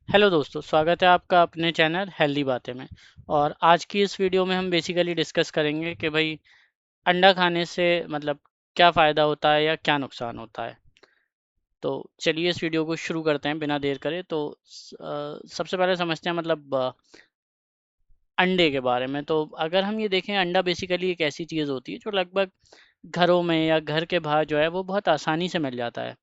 Hello दोस्तों, स्वागत है आपका अपने चैनल हेल्दी बातें में। और आज की इस वीडियो में हम बेसिकली डिस्कस करेंगे कि भाई अंडा खाने से मतलब क्या फ़ायदा होता है या क्या नुकसान होता है। तो चलिए इस वीडियो को शुरू करते हैं बिना देर करे। तो सबसे पहले समझते हैं मतलब अंडे के बारे में। तो अगर हम ये देखें, अंडा बेसिकली एक ऐसी चीज़ होती है जो लगभग घरों में या घर के बाहर जो है वो बहुत आसानी से मिल जाता है।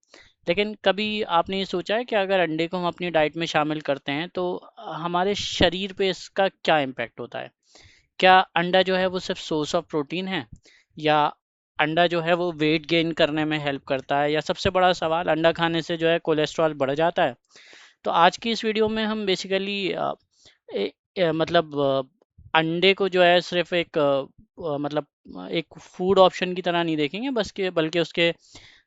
लेकिन कभी आपने ये सोचा है कि अगर अंडे को हम अपनी डाइट में शामिल करते हैं तो हमारे शरीर पे इसका क्या इम्पैक्ट होता है? क्या अंडा जो है वो सिर्फ सोर्स ऑफ प्रोटीन है, या अंडा जो है वो वेट गेन करने में हेल्प करता है, या सबसे बड़ा सवाल, अंडा खाने से जो है कोलेस्ट्रॉल बढ़ जाता है? तो आज की इस वीडियो में हम बेसिकली मतलब अंडे को जो है सिर्फ एक मतलब एक फूड ऑप्शन की तरह नहीं देखेंगे, बस के बल्कि उसके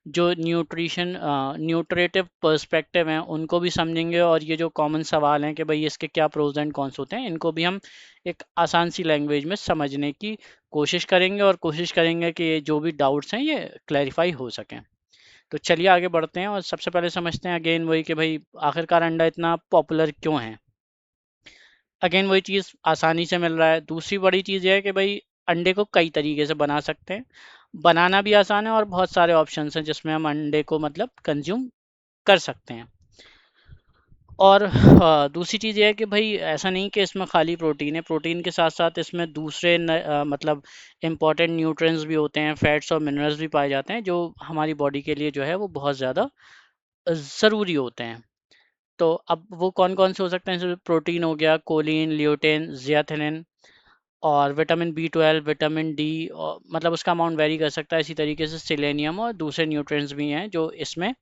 जो न्यूट्रिटिव पर्सपेक्टिव हैं उनको भी समझेंगे, और ये जो कॉमन सवाल हैं कि भाई इसके क्या प्रोज एंड कॉन्स होते हैं, इनको भी हम एक आसान सी लैंग्वेज में समझने की कोशिश करेंगे, और कोशिश करेंगे कि ये जो भी डाउट्स हैं ये क्लैरिफाई हो सकें। तो चलिए आगे बढ़ते हैं और सबसे पहले समझते हैं अगेन वही कि भाई आखिरकार अंडा इतना पॉपुलर क्यों है। अगेन वही चीज़, आसानी से मिल रहा है। दूसरी बड़ी चीज़ ये है कि भाई अंडे को कई तरीके से बना सकते हैं, बनाना भी आसान है, और बहुत सारे ऑप्शंस हैं जिसमें हम अंडे को मतलब कंज्यूम कर सकते हैं। और दूसरी चीज़ ये है कि भाई ऐसा नहीं कि इसमें खाली प्रोटीन है, प्रोटीन के साथ साथ इसमें दूसरे मतलब इम्पॉर्टेंट न्यूट्रिएंट्स भी होते हैं, फैट्स और मिनरल्स भी पाए जाते हैं जो हमारी बॉडी के लिए जो है वो बहुत ज़्यादा ज़रूरी होते हैं। तो अब वो कौन कौन से हो सकते हैं? जैसे प्रोटीन हो गया, कोलिन, ल्यूटेन, जियाथिन, और विटामिन बी 12, विटामिन डी, और मतलब उसका अमाउंट वेरी कर सकता है। इसी तरीके से सेलेनियम और दूसरे न्यूट्रिएंट्स भी हैं जो इसमें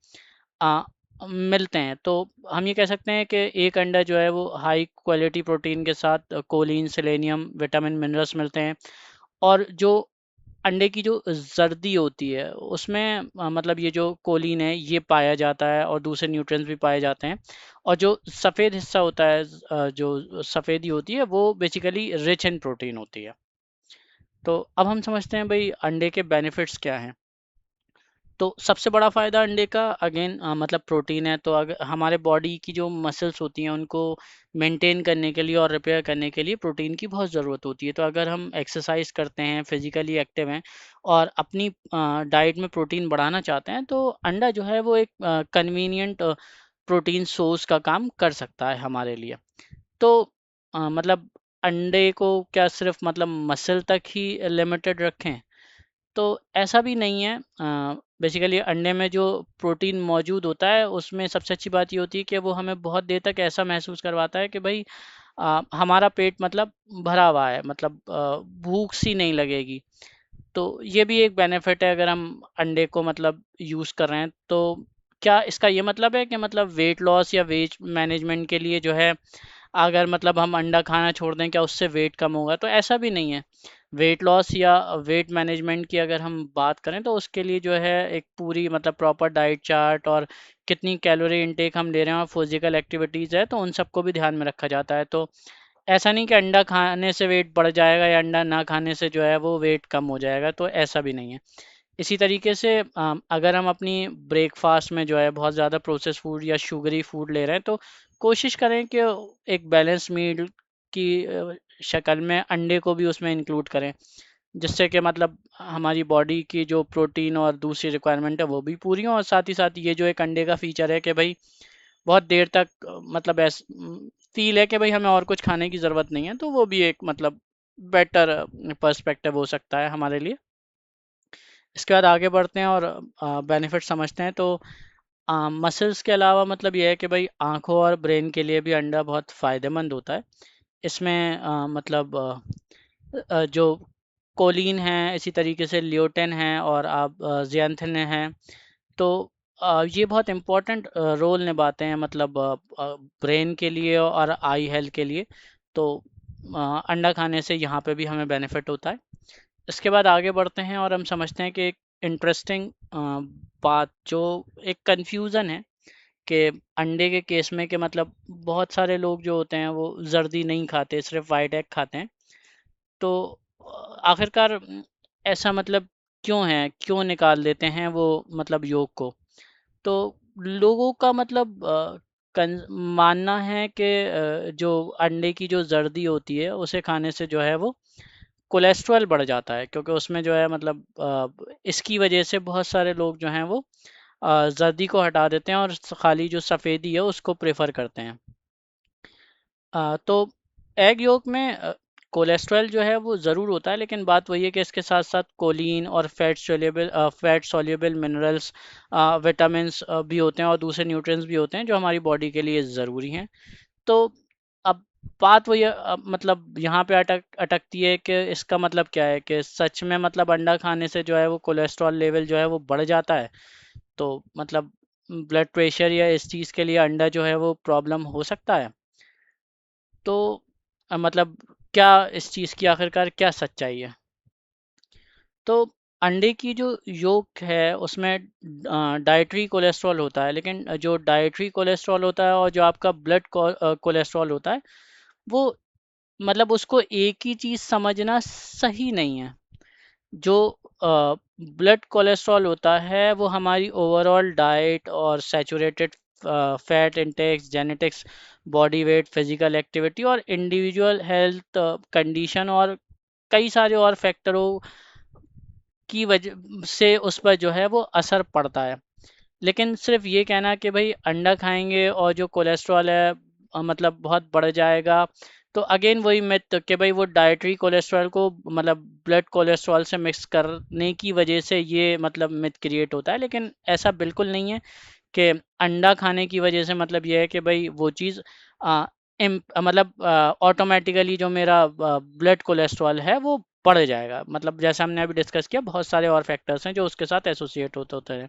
आ, मिलते हैं। तो हम ये कह सकते हैं कि एक अंडा जो है वो हाई क्वालिटी प्रोटीन के साथ कोलिन, सेलेनियम, विटामिन, मिनरल्स मिलते हैं। और जो अंडे की जो जर्दी होती है उसमें मतलब ये जो कोलिन है ये पाया जाता है, और दूसरे न्यूट्रिएंट्स भी पाए जाते हैं। और जो सफ़ेद हिस्सा होता है, जो सफ़ेदी होती है वो बेसिकली रिच इन प्रोटीन होती है। तो अब हम समझते हैं भाई अंडे के बेनिफिट्स क्या हैं। तो सबसे बड़ा फ़ायदा अंडे का अगेन मतलब प्रोटीन है। तो अगर हमारे बॉडी की जो मसल्स होती हैं उनको मेंटेन करने के लिए और रिपेयर करने के लिए प्रोटीन की बहुत ज़रूरत होती है। तो अगर हम एक्सरसाइज करते हैं, फिजिकली एक्टिव हैं, और अपनी डाइट में प्रोटीन बढ़ाना चाहते हैं, तो अंडा जो है वो एक कन्वीनियंट प्रोटीन सोर्स का काम कर सकता है हमारे लिए। तो मतलब अंडे को क्या सिर्फ मतलब मसल तक ही लिमिटेड रखें? तो ऐसा भी नहीं है। बेसिकली अंडे में जो प्रोटीन मौजूद होता है उसमें सबसे अच्छी बात ये होती है कि वो हमें बहुत देर तक ऐसा महसूस करवाता है कि भाई हमारा पेट मतलब भरा हुआ है, मतलब भूख सी नहीं लगेगी। तो ये भी एक बेनिफिट है अगर हम अंडे को मतलब यूज़ कर रहे हैं। तो क्या इसका ये मतलब है कि मतलब वेट लॉस या वेट मैनेजमेंट के लिए जो है अगर मतलब हम अंडा खाना छोड़ दें क्या उससे वेट कम होगा? तो ऐसा भी नहीं है। वेट लॉस या वेट मैनेजमेंट की अगर हम बात करें तो उसके लिए जो है एक पूरी मतलब प्रॉपर डाइट चार्ट, और कितनी कैलोरी इनटेक हम ले रहे हैं, और फिजिकल एक्टिविटीज़ है तो उन सबको भी ध्यान में रखा जाता है। तो ऐसा नहीं कि अंडा खाने से वेट बढ़ जाएगा या अंडा ना खाने से जो है वो वेट कम हो जाएगा, तो ऐसा भी नहीं है। इसी तरीके से अगर हम अपनी ब्रेकफास्ट में जो है बहुत ज़्यादा प्रोसेस फूड या शुगरी फूड ले रहे हैं तो कोशिश करें कि एक बैलेंस मील की शक्ल में अंडे को भी उसमें इंक्लूड करें, जिससे कि मतलब हमारी बॉडी की जो प्रोटीन और दूसरी रिक्वायरमेंट है वो भी पूरी हो, और साथ ही साथ ये जो एक अंडे का फीचर है कि भाई बहुत देर तक मतलब फील है कि भाई हमें और कुछ खाने की ज़रूरत नहीं है, तो वो भी एक मतलब बेटर पर्सपेक्टिव हो सकता है हमारे लिए। इसके बाद आगे बढ़ते हैं और बेनिफिट समझते हैं। तो मसल्स के अलावा मतलब ये है कि भाई आंखों और ब्रेन के लिए भी अंडा बहुत फ़ायदेमंद होता है। इसमें मतलब जो कोलिन है, इसी तरीके से ल्यूटेन है, और आप ज़ियांथिन हैं। तो ये बहुत इम्पोर्टेंट रोल निभाते हैं मतलब ब्रेन के लिए और आई हेल्थ के लिए। तो अंडा खाने से यहाँ पे भी हमें बेनिफिट होता है। इसके बाद आगे बढ़ते हैं और हम समझते हैं कि एक इंटरेस्टिंग बात जो एक कंफ्यूजन है कि अंडे के केस में कि मतलब बहुत सारे लोग जो होते हैं वो जर्दी नहीं खाते, सिर्फ वाइट एग खाते हैं। तो आखिरकार ऐसा मतलब क्यों है, क्यों निकाल देते हैं वो मतलब योग को? तो लोगों का मतलब मानना है कि जो अंडे की जो जर्दी होती है उसे खाने से जो है वो कोलेस्ट्रॉल बढ़ जाता है, क्योंकि उसमें जो है मतलब इसकी वजह से बहुत सारे लोग जो हैं वो जर्दी को हटा देते हैं और खाली जो सफ़ेदी है उसको प्रेफर करते हैं। तो एग योक में कोलेस्ट्रॉल जो है वो ज़रूर होता है, लेकिन बात वही है कि इसके साथ साथ कोलिन और फैट सोल्यूबल मिनरल्स, विटामिन्स भी होते हैं और दूसरे न्यूट्रिएंट्स भी होते हैं जो हमारी बॉडी के लिए ज़रूरी हैं। तो अब बात वही है, मतलब यहाँ पे अटकती है कि इसका मतलब क्या है कि सच में मतलब अंडा खाने से जो है वो कोलेस्ट्रॉल लेवल जो है वो बढ़ जाता है। तो मतलब ब्लड प्रेशर या इस चीज़ के लिए अंडा जो है वो प्रॉब्लम हो सकता है। तो मतलब क्या इस चीज़ की आखिरकार क्या सच्चाई है? तो अंडे की जो योक है उसमें डाइटरी कोलेस्ट्रॉल होता है, लेकिन जो डाइटरी कोलेस्ट्रॉल होता है और जो आपका ब्लड कोलेस्ट्रॉल होता है वो मतलब उसको एक ही चीज़ समझना सही नहीं है। जो ब्लड कोलेस्ट्रॉल होता है वो हमारी ओवरऑल डाइट और saturated fat Intex, genetics, body weight, physical activity और इंडिविजुअल हेल्थ कंडीशन और कई सारे और फैक्टरों की वजह से उस पर जो है वो असर पड़ता है। लेकिन सिर्फ ये कहना कि भाई अंडा खाएंगे और जो कोलेस्ट्रॉल है मतलब बहुत बढ़ जाएगा, तो अगेन वही मिथ कि भाई वो डाइटरी कोलेस्ट्रॉल को मतलब ब्लड कोलेस्ट्रॉल से मिक्स करने की वजह से ये मतलब मिथ क्रिएट होता है, लेकिन ऐसा बिल्कुल नहीं है कि अंडा खाने की वजह से मतलब ये है कि भाई वो चीज़ मतलब ऑटोमेटिकली जो मेरा ब्लड कोलेस्ट्रॉल है वो बढ़ जाएगा। मतलब जैसा हमने अभी डिस्कस किया, बहुत सारे और फैक्टर्स हैं जो उसके साथ एसोसिएट होते होते हैं।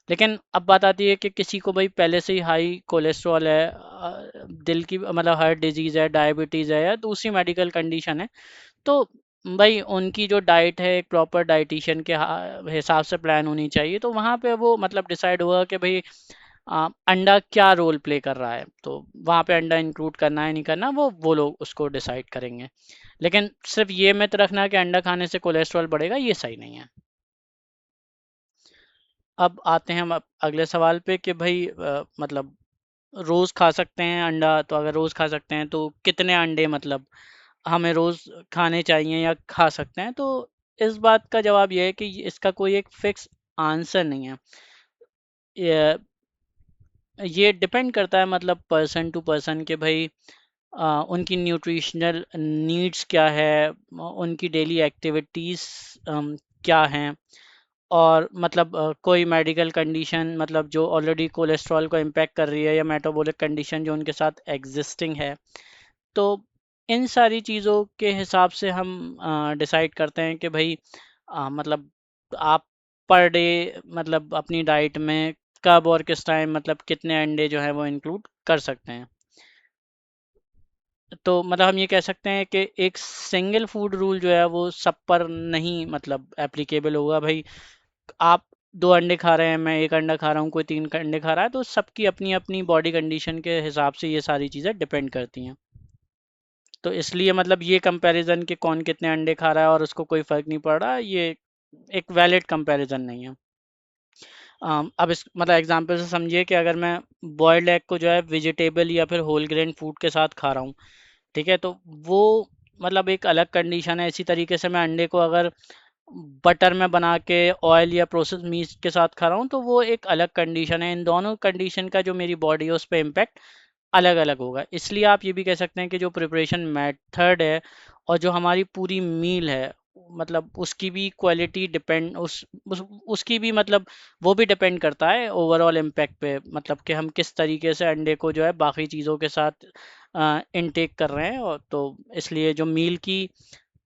लेकिन अब बात आती है कि किसी को भाई पहले से ही हाई कोलेस्ट्रॉल है, दिल की मतलब हार्ट डिजीज़ है, डायबिटीज़ है या दूसरी मेडिकल कंडीशन है, तो भाई उनकी जो डाइट है एक प्रॉपर डाइटिशियन के हिसाब से प्लान होनी चाहिए। तो वहाँ पे वो मतलब डिसाइड होगा कि भाई अंडा क्या रोल प्ले कर रहा है, तो वहाँ पे अंडा इंक्लूड करना है नहीं करना वो लोग उसको डिसाइड करेंगे। लेकिन सिर्फ ये मत रखना कि अंडा खाने से कोलेस्ट्रॉल बढ़ेगा, ये सही नहीं है। अब आते हैं हम अगले सवाल पे कि भाई मतलब रोज़ खा सकते हैं अंडा, तो अगर रोज़ खा सकते हैं तो कितने अंडे मतलब हमें रोज़ खाने चाहिए या खा सकते हैं? तो इस बात का जवाब ये है कि इसका कोई एक फिक्स आंसर नहीं है। ये ये डिपेंड करता है मतलब पर्सन टू पर्सन के भाई उनकी न्यूट्रिशनल नीड्स क्या है, उनकी डेली एक्टिविटीज़ क्या हैं, और मतलब कोई मेडिकल कंडीशन मतलब जो ऑलरेडी कोलेस्ट्रॉल को इम्पेक्ट कर रही है या मेटाबॉलिक कंडीशन जो उनके साथ एग्जिस्टिंग है। तो इन सारी चीज़ों के हिसाब से हम डिसाइड करते हैं कि भाई मतलब आप पर डे मतलब अपनी डाइट में कब और किस टाइम मतलब कितने अंडे जो है वो इंक्लूड कर सकते हैं। तो मतलब हम ये कह सकते हैं कि एक सिंगल फूड रूल जो है वो सब पर नहीं मतलब एप्लीकेबल होगा भाई। आप 2 अंडे खा रहे हैं, मैं 1 अंडा खा रहा हूँ, कोई 3 अंडे खा रहा है, तो सबकी अपनी-अपनी बॉडी कंडीशन के हिसाब से ये सारी चीज़ें डिपेंड करती हैं। तो इसलिए मतलब ये कंपैरिज़न कि कौन कितने अंडे खा रहा है और उसको कोई फ़र्क नहीं पड़ रहा, ये एक वैलिड कंपैरिज़न नहीं है। अब इस मतलब एग्ज़ाम्पल से समझिए कि अगर मैं बॉइल्ड एग को जो है वेजिटेबल या फिर होल ग्रेन फूड के साथ खा रहा हूँ, ठीक है? तो वो मतलब एक अलग कंडीशन है। इसी तरीके से मैं अंडे को अगर बटर में बना के ऑयल या प्रोसेस मीट के साथ खा रहा हूँ तो वो एक अलग कंडीशन है। इन दोनों कंडीशन का जो मेरी बॉडी है उस पर इम्पेक्ट अलग अलग होगा। इसलिए आप ये भी कह सकते हैं कि जो प्रिपरेशन मेथड है और जो हमारी पूरी मील है मतलब उसकी भी क्वालिटी डिपेंड उसकी भी मतलब वो भी डिपेंड करता है ओवरऑल इम्पैक्ट पे, मतलब कि हम किस तरीके से अंडे को जो है बाकी चीज़ों के साथ इनटेक कर रहे हैं। और तो इसलिए जो मील की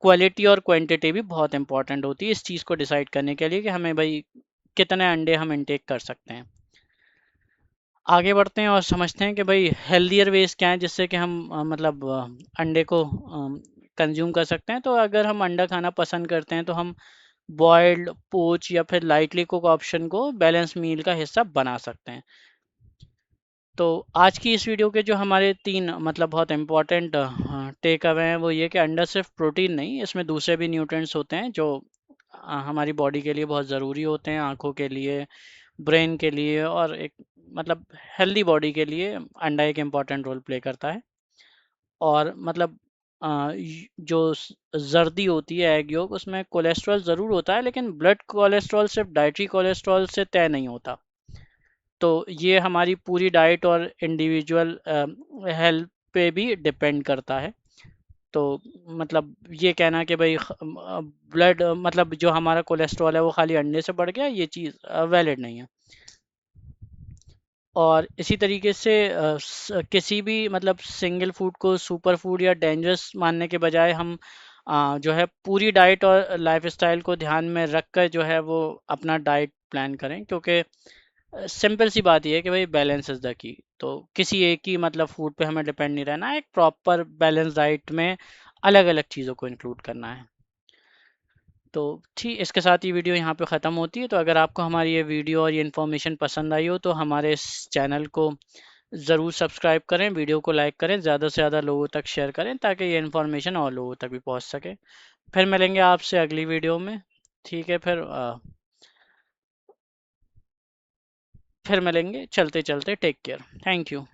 क्वालिटी और क्वांटिटी भी बहुत इंपॉर्टेंट होती है इस चीज़ को डिसाइड करने के लिए कि हमें भाई कितने अंडे हम इनटेक कर सकते हैं। आगे बढ़ते हैं और समझते हैं कि भाई हेल्दियर वेज क्या है जिससे कि हम मतलब अंडे को कंज्यूम कर सकते हैं। तो अगर हम अंडा खाना पसंद करते हैं तो हम बॉइल्ड, पोच या फिर लाइटली कुक ऑप्शन को बैलेंस मील का हिस्सा बना सकते हैं। तो आज की इस वीडियो के जो हमारे 3 मतलब बहुत इम्पोर्टेंट टेक अवे हैं वो ये कि अंडा सिर्फ प्रोटीन नहीं, इसमें दूसरे भी न्यूट्रिएंट्स होते हैं जो हमारी बॉडी के लिए बहुत ज़रूरी होते हैं, आँखों के लिए, ब्रेन के लिए और एक मतलब हेल्दी बॉडी के लिए अंडा एक इम्पॉर्टेंट रोल प्ले करता है। और मतलब जो जर्दी होती है एग योक, उसमें कोलेस्ट्रॉल ज़रूर होता है, लेकिन ब्लड कोलेस्ट्रॉल सिर्फ डाइटरी कोलेस्ट्रॉल से तय नहीं होता। तो ये हमारी पूरी डाइट और इंडिविजुअल हेल्थ पे भी डिपेंड करता है। तो मतलब ये कहना कि भाई ब्लड मतलब जो हमारा कोलेस्ट्रॉल है वो खाली अंडे से बढ़ गया, ये चीज़ वैलिड नहीं है। और इसी तरीके से किसी भी मतलब सिंगल फूड को सुपर फूड या डेंजरस मानने के बजाय हम जो है पूरी डाइट और लाइफस्टाइल को ध्यान में रख कर जो है वो अपना डाइट प्लान करें, क्योंकि सिंपल सी बात ये है कि भाई बैलेंस इज द की। तो किसी एक ही मतलब फूड पे हमें डिपेंड नहीं रहना है, एक प्रॉपर बैलेंस डाइट में अलग अलग चीज़ों को इंक्लूड करना है। तो ठीक, इसके साथ ये वीडियो यहाँ पे ख़त्म होती है। तो अगर आपको हमारी ये वीडियो और ये इन्फॉर्मेशन पसंद आई हो तो हमारे इस चैनल को ज़रूर सब्सक्राइब करें, वीडियो को लाइक करें, ज़्यादा से ज़्यादा लोगों तक शेयर करें ताकि ये इन्फॉर्मेशन और लोगों तक भी पहुँच सके। फिर मिलेंगे आपसे अगली वीडियो में। ठीक है, फिर मिलेंगे, चलते चलते, टेक केयर, थैंक यू।